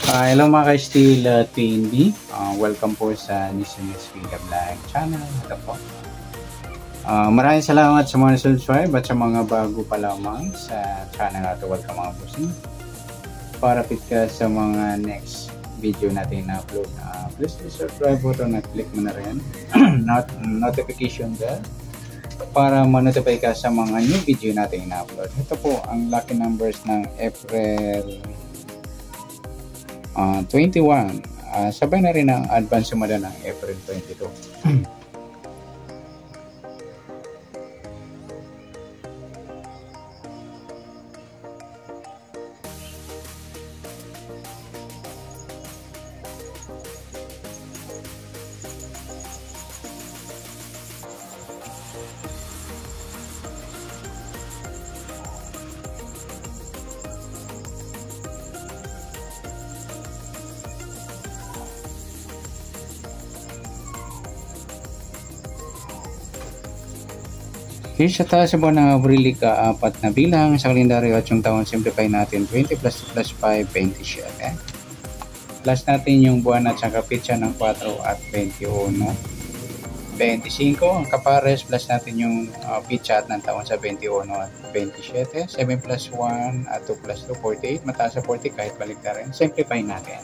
Hello mga ka-Steel TNB. Welcome po sa Nissan Speed Vlog channel. Ito po. Maraming salamat sa mga subscribe at sa mga bago pa lamang sa channel na ito. Welcome mga bossing. Para fit ka sa mga next video natin na upload. Please subscribe button at click mo na rin notification bell para ma-notify ka sa mga new video natin na upload. Ito po ang lucky numbers ng April 21. Sabay na rin ang advance sumada ng April 22. Okay, sa taas sa buwan ng Abril ka-4 na bilang sa kalendaryo at yung taon, simplify natin 20 plus 5, 27. Plus natin yung buwan at saka pitsa ng 4 at 21, 25. Ang kapares, plus natin yung pitsa at ng taon sa 21 at 27. 7 plus 1 at 2 plus 2, 48. Mataas sa 40 kahit balik na rin. Simplify natin.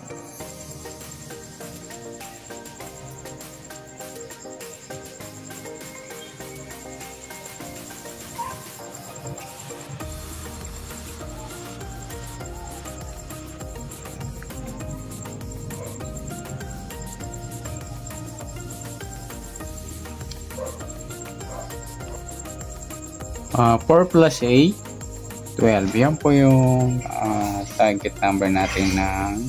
Four plus 8, 12. Yan po yung target number natin ng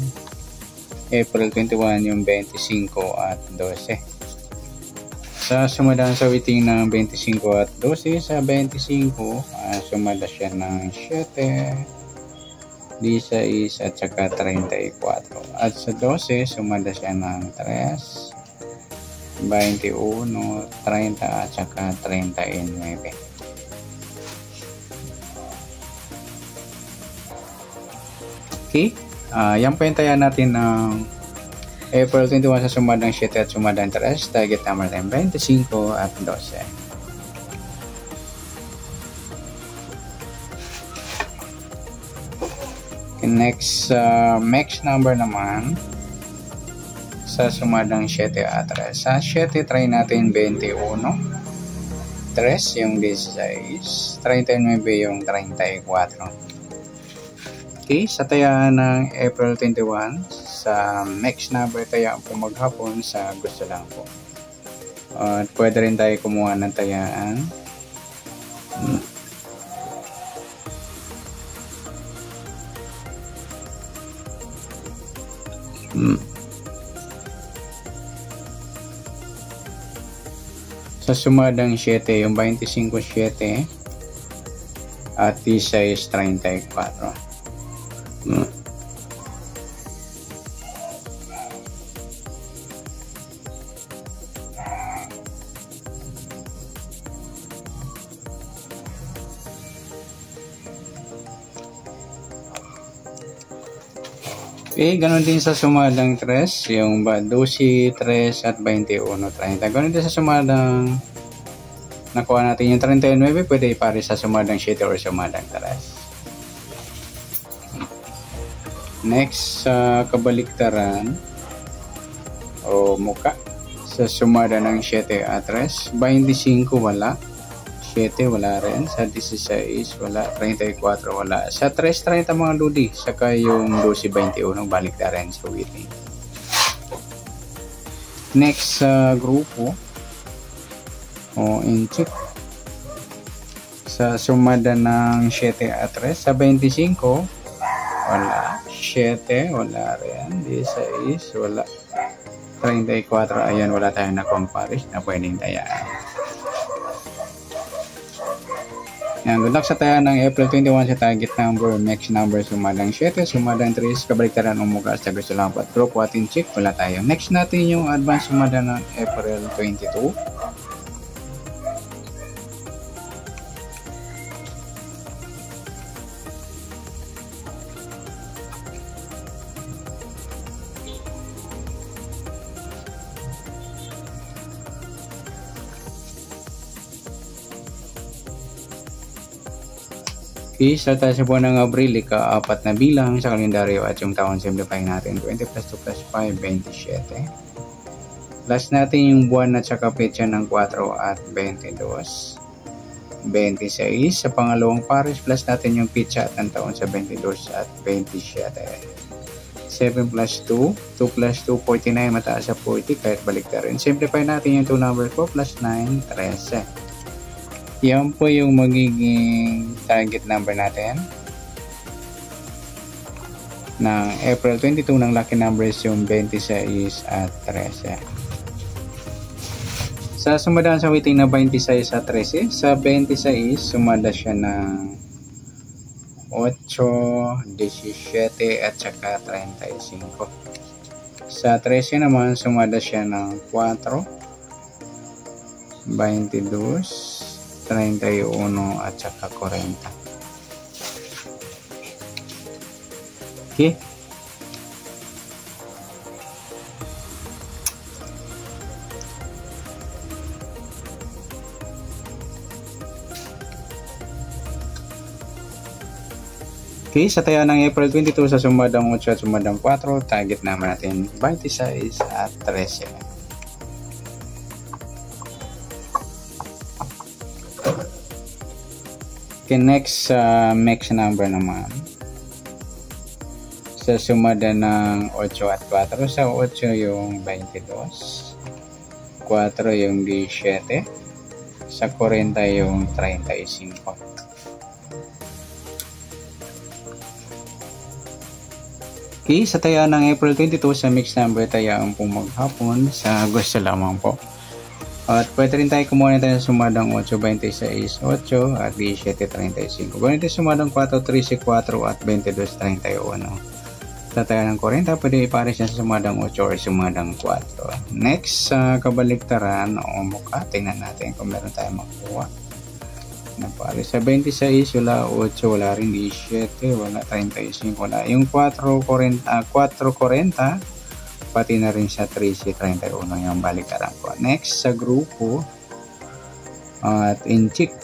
April 21, yung 25 at 12. Sa sumadaan sa waiting ng 25 at 12, sa 25, sumada siya ng 7, 16 at saka 34. At sa 12, sumada siya ng 3, 21, 30 at saka 39. Okay, yan po yung taya natin ng April 21 sa sumadang 7 at sumadang 3, target number ng 25 at 12. Okay, next number naman sa sumadang 7 at 3. Sa 7, try natin 21, 3 yung 16, 39 yung 34. Okay, sa taya ng April 21, sa next number taya po maghapon sa gusto lang po. At pwede rin tayo kumuha ng tayaan. Sa sumadang 7, yung 25-7 at 16-34. Okay, ganun din sa sumadang 3, yung 12, 3 at 21, 30. Ganun din sa sumadang nakuha natin yung 39, pwede ipare sa sumadang 7 or sumadang 3. Next, sa kabaliktaran o muka, sa sumada ng 7 at 3, 25 wala, 7 wala rin, sa 16 wala, 34 wala, sa 3, 30 mga ludi, saka yung 12-21 baliktaran sa waiting. Next, sa grupo o inchik, sa sumada ng 7 at 3, sa 25 wala, 7 wala rin, 16 wala, 34, ayan, wala tayong na-comparison na pwedeng tayaan. Yan, good luck sa tayaan ng April 21 sa target number, next number, sumadang 7, sumadang 3, kabaliktaran umugas, sa gusto lang po at grupo atin check, wala tayo. Next natin yung advance sumada ng April 22. Okay, sa tayo sa buwan ng Abril, ika-4 na bilang sa kalendaryo at yung taon simplify natin. 20 plus 2 plus 5, 27. Plus natin yung buwan at saka petsa ng 4 at 22. 26. Sa pangalawang pares, plus natin yung petsa at ng taon sa 22 at 27. 7 plus 2, 2 plus 2, 49, mataas sa 40, kahit balik na rin. Simplify natin yung 2 numbers po, plus 9, 13. Yan po yung magiging target number natin ng April 22 ng lucky numbers yung 26 at 13. Sa sumadaan sa waiting na 26 at 13, sa 26 sumada siya ng 8, 17 at saka 35. Sa 13 naman sumada siya ng 4, 22, 31 at saka 40. Okay. Okay, sa taya ng April 22 sa sumadang 8 at sumadang 4, target naman natin 26 at 13. Okay, next number naman. Sa sumada ng 8 at 4, sa 8 yung 22, 4 yung 17, sa 40 yung 35. Okay, sa taya ng April 22 sa mixed number, tayaan po maghapon sa gusto lamang po. At pwede rin tayo kumuha tayo sa sumadang 8, 26, 8 at 17, 35. Kung ito sumadang 4, 13, 4 at 22, 31. Sa taya ng 40, pwede ipares siya sa sumadang 8 or sumadang 4. Next, sa kabaliktaran o mukha, tingnan natin kung meron tayo makuha. Napares sa 26, wala 8, wala rin 17, wala 35, wala. Yung 4, 40, pati na rin sa 13, 31 yung baliktaran ko. Next, sa grupo at inchik.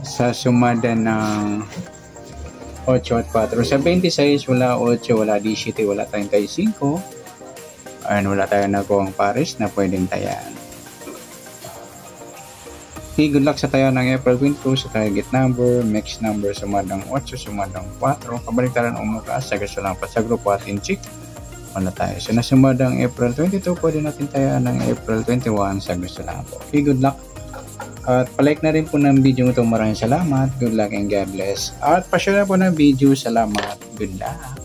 Sa sumada ng 8 at 4. Sa 26, wala 8, wala 17, wala 35. Ayun, wala tayo nakuha ang pares na pwedeng tayaan. Okay, good luck sa tayo ng April 22 sa target number, mixed number, sumadang 8, sumadang 4. Kabaliktaran o mukha sa gusto lang pa sa grupo at inchik. Wala tayo. So, nasumadang April 22, pwede natin tayaan ng April 21 sa gusto lang po. Okay, good luck. At palike na rin po ng video ito. Maraming salamat. Good luck and God bless. At pa-share na po ng video. Salamat. Good luck.